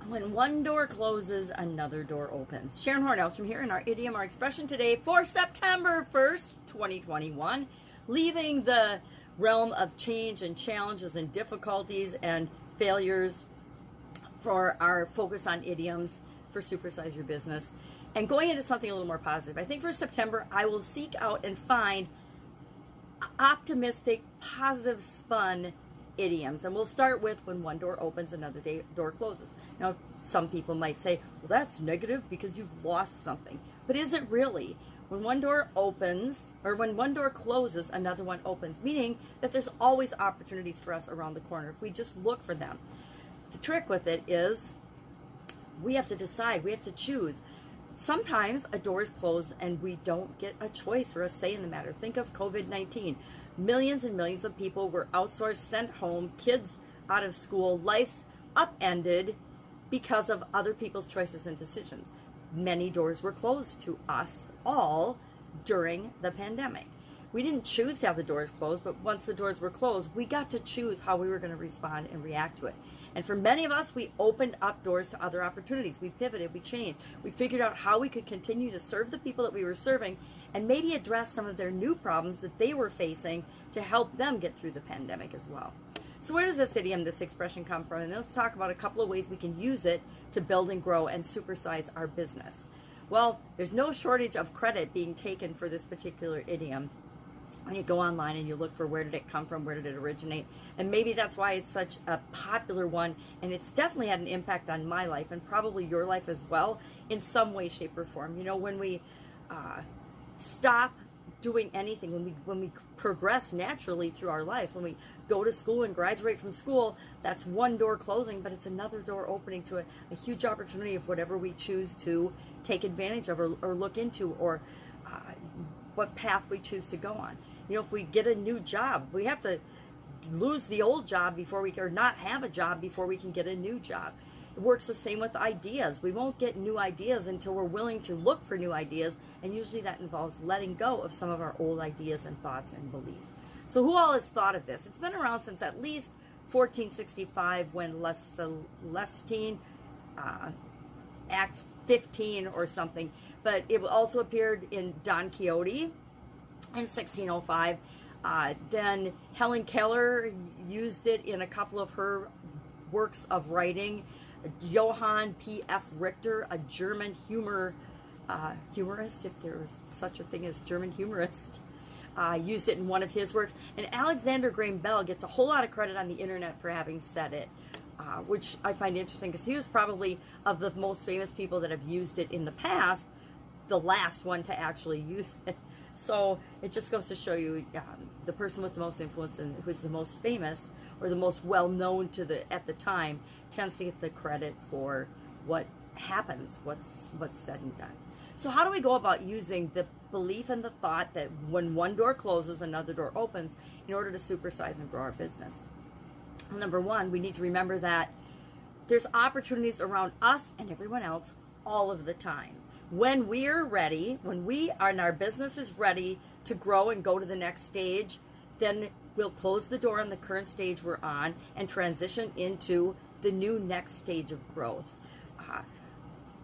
When one door closes, another door opens. Sharon Horne-Ellstrom here in our idiom, our expression today for September 1st, 2021, leaving the realm of change and challenges and difficulties and failures for our focus on idioms for Supersize Your Business and going into something a little more positive. I think for September, I will seek out and find optimistic, positive spun idioms. And we'll start with when one door opens, another door closes. Now, some people might say, well, that's negative because you've lost something. But is it really? When one door opens, or when one door closes, another one opens, meaning that there's always opportunities for us around the corner if we just look for them. The trick with it is we have to decide, we have to choose. Sometimes a door is closed and we don't get a choice or a say in the matter. Think of COVID-19. Millions and millions of people were outsourced, sent home, kids out of school, life's upended because of other people's choices and decisions. Many doors were closed to us all during the pandemic. We didn't choose to have the doors closed, but once the doors were closed, we got to choose how we were going to respond and react to it. And for many of us, we opened up doors to other opportunities. We pivoted, we changed. We figured out how we could continue to serve the people that we were serving and maybe address some of their new problems that they were facing to help them get through the pandemic as well. So where does this idiom, this expression come from? And let's talk about a couple of ways we can use it to build and grow and supersize our business. Well, there's no shortage of credit being taken for this particular idiom when you go online and you look for where did it come from, where did it originate, and maybe that's why it's such a popular one, and it's definitely had an impact on my life and probably your life as well in some way, shape, or form. You know, when we stop doing anything, when we progress naturally through our lives, when we go to school and graduate from school, that's one door closing, but it's another door opening to a huge opportunity of whatever we choose to take advantage of or look into, or what path we choose to go on. You know, if we get a new job, we have to lose the old job before we can, or not have a job before we can get a new job. It works the same with ideas. We won't get new ideas until we're willing to look for new ideas, and usually that involves letting go of some of our old ideas and thoughts and beliefs. So who all has thought of this? It's been around since at least 1465 when Lessonslearned, Act 15 or something, but it also appeared in Don Quixote in 1605. Then Helen Keller used it in a couple of her works of writing. Johann P.F. Richter, a German humorist, if there was such a thing as German humorist, used it in one of his works. And Alexander Graham Bell gets a whole lot of credit on the internet for having said it, which I find interesting because he was probably of the most famous people that have used it in the past, the last one to actually use it. So it just goes to show you the person with the most influence and who's the most famous or the most well-known at the time tends to get the credit for what happens, what's said and done. So how do we go about using the belief and the thought that when one door closes, another door opens in order to supersize and grow our business? Well, number one, we need to remember that there's opportunities around us and everyone else all of the time. When we're ready, when we are and our business is ready to grow and go to the next stage, then we'll close the door on the current stage we're on and transition into the new next stage of growth.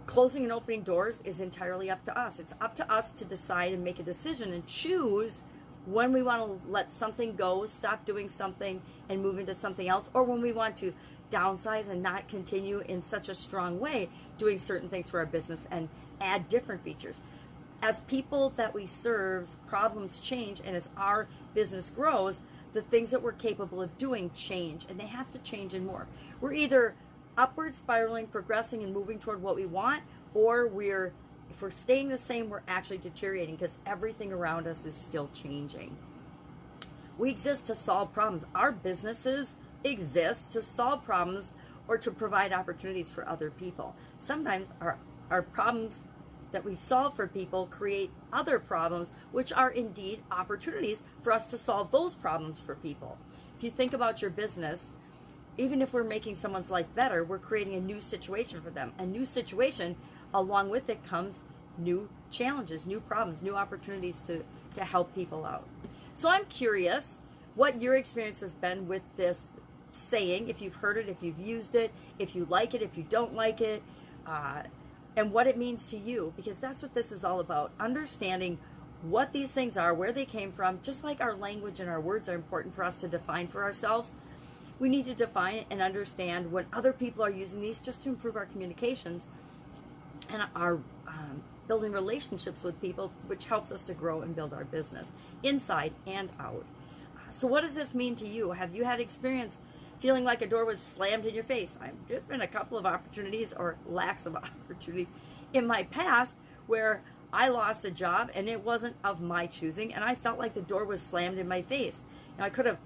Closing and opening doors is entirely up to us. It's up to us to decide and make a decision and choose when we want to let something go, stop doing something and move into something else, or when we want to downsize and not continue in such a strong way doing certain things for our business and add different features. As people that we serve, problems change, and as our business grows, the things that we're capable of doing change, and they have to change and more. We're either upward spiraling, progressing, and moving toward what we want, or if we're staying the same, we're actually deteriorating because everything around us is still changing. We exist to solve problems. Our businesses exist to solve problems or to provide opportunities for other people. Sometimes our problems that we solve for people create other problems, which are indeed opportunities for us to solve those problems for people. If you think about your business, even if we're making someone's life better, we're creating a new situation for them. A new situation, along with it comes new challenges, new problems, new opportunities to help people out. So I'm curious what your experience has been with this saying, if you've heard it, if you've used it, if you like it, if you don't like it, and what it means to you, because that's what this is all about. Understanding what these things are, where they came from. Just like our language and our words are important for us to define for ourselves, we need to define it and understand when other people are using these, just to improve our communications and our building relationships with people, which helps us to grow and build our business inside and out. So what does this mean to you? Have you had experience feeling like a door was slammed in your face? There's been a couple of opportunities, or lacks of opportunities, in my past where I lost a job and it wasn't of my choosing, and I felt like the door was slammed in my face. Now, I could have,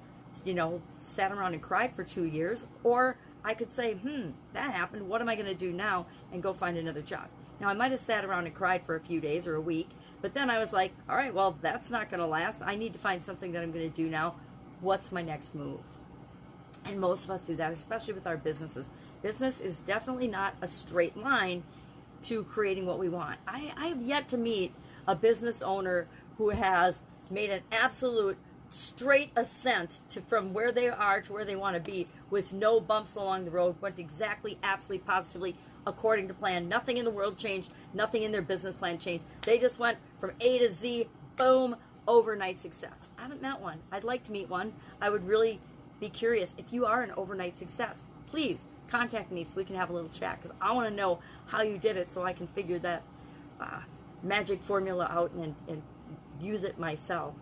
sat around and cried for 2 years, or I could say, that happened, what am I going to do now, and go find another job. Now, I might have sat around and cried for a few days or a week, but then I was like, all right, well, that's not going to last. I need to find something that I'm going to do now. What's my next move? And most of us do that, especially with our businesses. Business is definitely not a straight line to creating what we want. I have yet to meet a business owner who has made an absolute straight ascent from where they are to where they want to be with no bumps along the road, went exactly, absolutely, positively according to plan. Nothing in the world changed. Nothing in their business plan changed. They just went from A to Z, boom, overnight success. I haven't met one. I'd like to meet one. I would really be curious. If you are an overnight success, please contact me so we can have a little chat, because I want to know how you did it so I can figure that magic formula out and use it myself.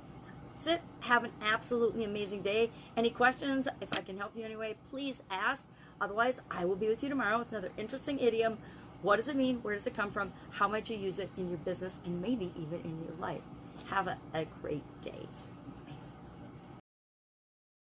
That's it. Have an absolutely amazing day. Any questions? If I can help you anyway, please ask. Otherwise, I will be with you tomorrow with another interesting idiom. What does it mean? Where does it come from? How might you use it in your business and maybe even in your life? Have a great day.